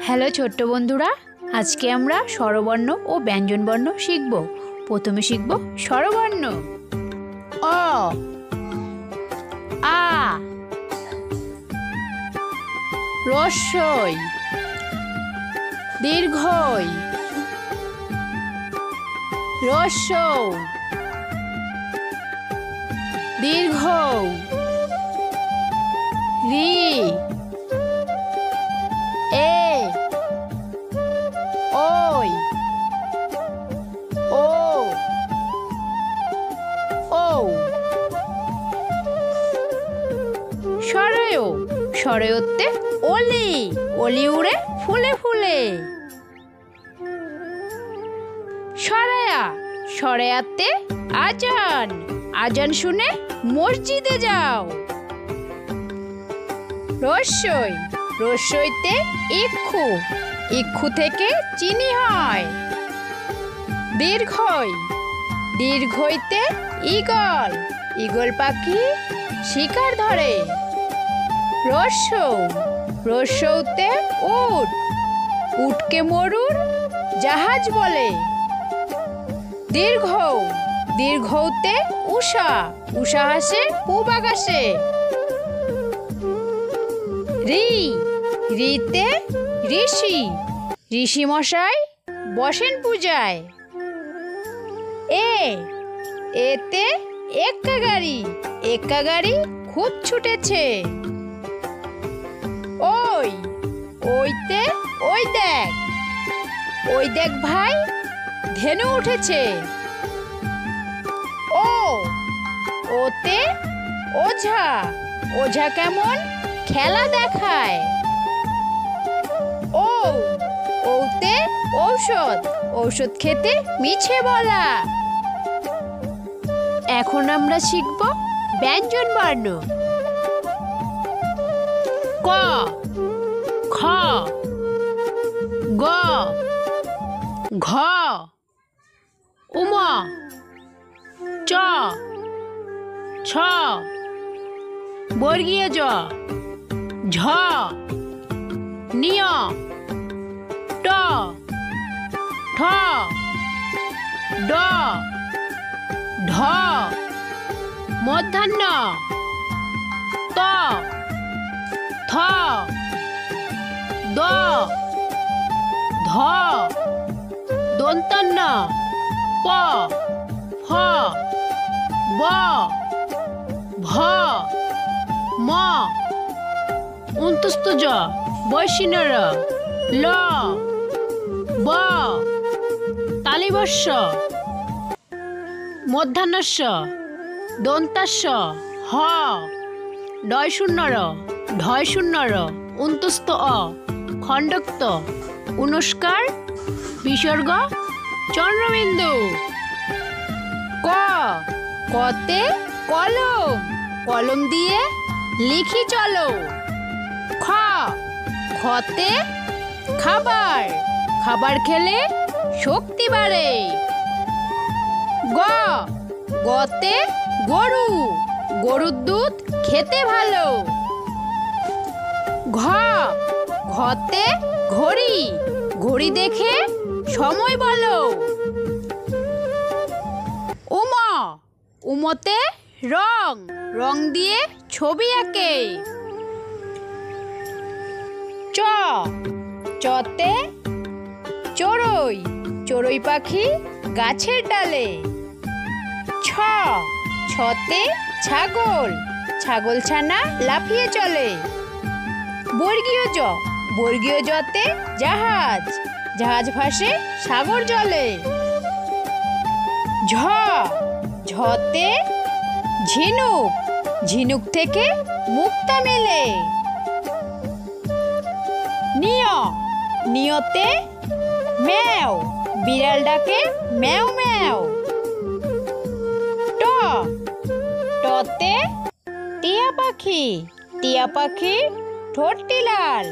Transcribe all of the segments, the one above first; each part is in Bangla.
হ্যালো ছোট্ট বন্ধুরা, আজকে আমরা স্বরবর্ণ ও ব্যঞ্জনবর্ণ শিখব। প্রথমে শিখব স্বরবর্ণ। অ, আ, হ্রস্বই, দীর্ঘই, হ্রস্ব, দীর্ঘ, রি, এ, ওই, ও, ও। সরয়, সরয়তে অলি, অলি উড়ে ফুলে ফুলে। সরায়া, সরায়াতে আজান, আজান শুনে মসজিদে যাও। রস্যই, রস্যইতে ইক্ষু, ইক্ষু থেকে চিনি হয়। দীর্ঘই, দীর্ঘইতে ঈগল, ঈগল পাখি শিকার ধরে। হ্রস্ব, হ্রস্বতে উট, উটকে মরুর জাহাজ বলে। দীর্ঘ, দীর্ঘতে উষা, উষা হাসে পূব আকাশে। রি, রিতে ঋষি, ঋষি মশাই বসেন পূজায়। এ, এতে এক্কা গাড়ি, এক্কা গাড়ি খুব ছুটেছে। ওই, ওইতে ওই দেখ, ওই দেখ ভাই ধেনু উঠেছে। ও, ওতে ওঝা, ওঝা কেমন খেলা দেখায়। ও, ওতে ঔষধ, ঔষধ খেতে মিছে বলা। এখন আমরা শিখব ব্যঞ্জন বর্ণ। ক, খ, গ, ঘ, উম, চ, ছ, বর্গীয় জ, ঝ, নিয়, ট, ঠ, ড, ঢ, মূর্ধন্য, ত, থ, দ, ধ, দন্তন্য, প, ফ, ব, ভ, ম, অন্তস্থ জ, বৈশিন্যর, ল, ব, তালিবস্য, মূর্ধন্যস্য, দন্তাস্য, হ, ডয় শূন্যর, ঢয় শূন্যর, অন্তস্থ অ, খণ্ডক্ত, অনুস্কার, বিসর্গ, চন্দ্রবিন্দু। ক, কতে কলম, কলম দিয়ে লিখি চলো। খ, খতে খাবার, খাবার খেলে শক্তি বাড়ে। গ, গতে গরু, গরুর দুধ খেতে ভালো। ঘ, ঘতে ঘড়ি, ঘড়ি দেখে সময় বলো। উম, উমতে রং, রং দিয়ে ছবি আঁকে। চ, চতে চড়ুই, চড়ুই পাখি গাছের ডালে। ছ, ছতে ছাগল, ছাগল ছানা লাফিয়ে চলে। বর্গীয় জ, বর্গীয় জতে জাহাজ, জাহাজ ভাসে সাগর জলে। ঝ, ঝতে ঝিনুক, ঝিনুক থেকে মুক্তা মেলে। নিয়, নিয়তে ম্যাও, বিড়াল ডাকে ম্যাও ম্যাও। ট, টতে টিয়া পাখি, টিয়া পাখি ঠোঁটটি লাল।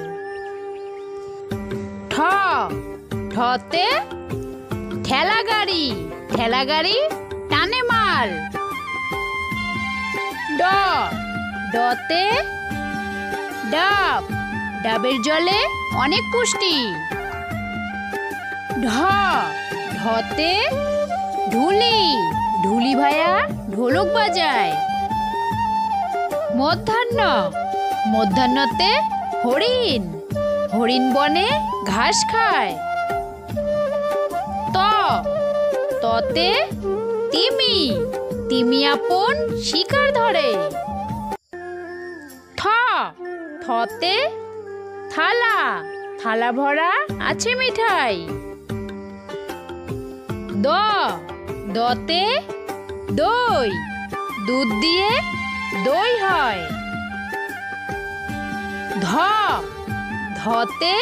ঠ, ঠতে ঠেলা গাড়ি, ঠেলা গাড়ি টানে মাল। ড, ডতে ডাব, ডাবের জলে অনেক পুষ্টি। ঢ, ঢতে ঢুলি, ঢুলি ভায়া ঢোলক বাজায়। মধ্যাহ্ন, মধ্যাহ্নতে হরিণ, হরিণ বনে ঘাস খায়। ত, ততে তিমি, তিমি আপন শিকার ধরে। থ, থতে থালা, থালা ভরা আছে মিঠাই। দ, দতে দই, দুধ দিয়ে দই হয়। ধ, ধতে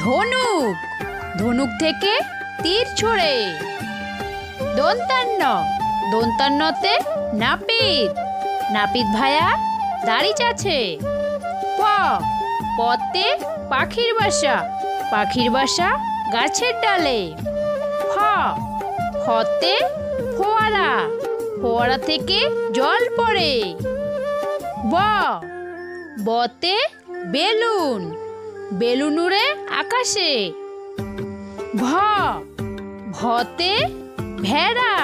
ধনুক, ধনুক থেকে তীর ছোড়ে। দন্তান্ন, দন্তান্নতে নাপিত, নাপিত ভায়া দাড়ি চাছে। প, পতে পাখির বাসা, পাখির বাসা গাছের ডালে। ফ, ফতে ফোয়ারা, ফোয়ারা থেকে জল পড়ে। ব, বতে বেলুন, বেলুন উড়ে আকাশে। ভ, ভতে ভেড়া,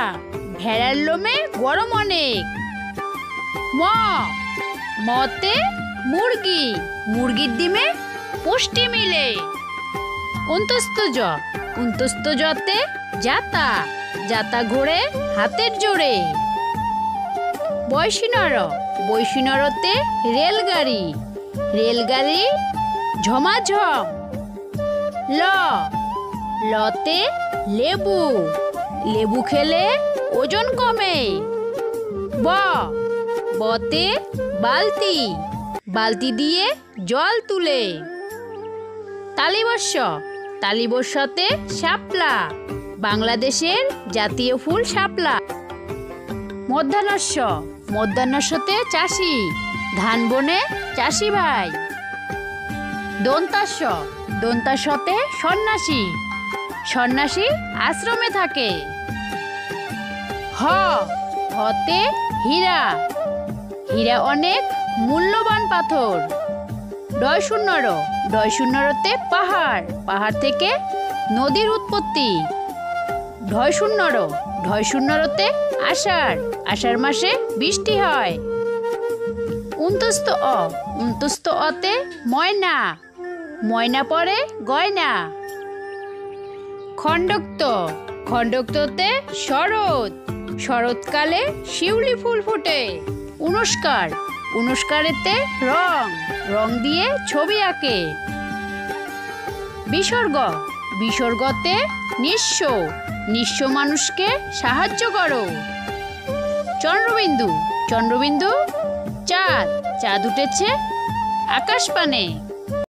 ভেড়ার লোমে গরম অনেক। ম, মতে মুরগি, মুরগির ডিমে পুষ্টি মিলে। অন্তস্থ জ, অন্তস্থ জতে যাতা, যাতা ঘোড়ে হাতের জোরে। বৈশিনর, বৈশিনরতে রেলগাড়ি, রেলগাড়ি ঝমাঝম। ল, লতে লেবু, লেবু খেলে ওজন কমে। ব, বতে বালতি, বালতি দিয়ে জল তুলে। তালিবস্য, তালিবস্যতে শাপলা, বাংলাদেশের জাতীয় ফুল শাপলা। মধ্যাহ্নস্য, মধ্যাহ্নস্যতে চাষি, ধান বনে চাষি ভাই। দন্তাস্য, দন্তাস্যতে সন্ন্যাসী, সন্ন্যাসী আশ্রমে থাকে। হ, হতে হীরা, হীরা অনেক মূল্যবান পাথর। ডয় শূন্যর, ডয় শূন্যরতে পাহাড়, পাহাড় থেকে নদীর উৎপত্তি। ঢয় শূন্যর, ঢয় শূন্যরতে আষাঢ়, আষাঢ় মাসে বৃষ্টি হয়। উন্তস্ত অ, উন্তস্ত অতে ময়না, ময়না পরে গয়না। খণ্ডক্ত, খণ্ডক্ততে শরৎ, শরৎকালে শিউলি ফুল ফোটে। উনস্কার, উনস্কারেতে রং, রং দিয়ে ছবি আঁকে। বিসর্গ, বিসর্গতে নিঃস্ব, নিঃস্ব মানুষকে সাহায্য করো। চন্দ্রবিন্দু, চন্দ্রবিন্দু চাঁদ, চাঁদ উঠেছে আকাশ পানে।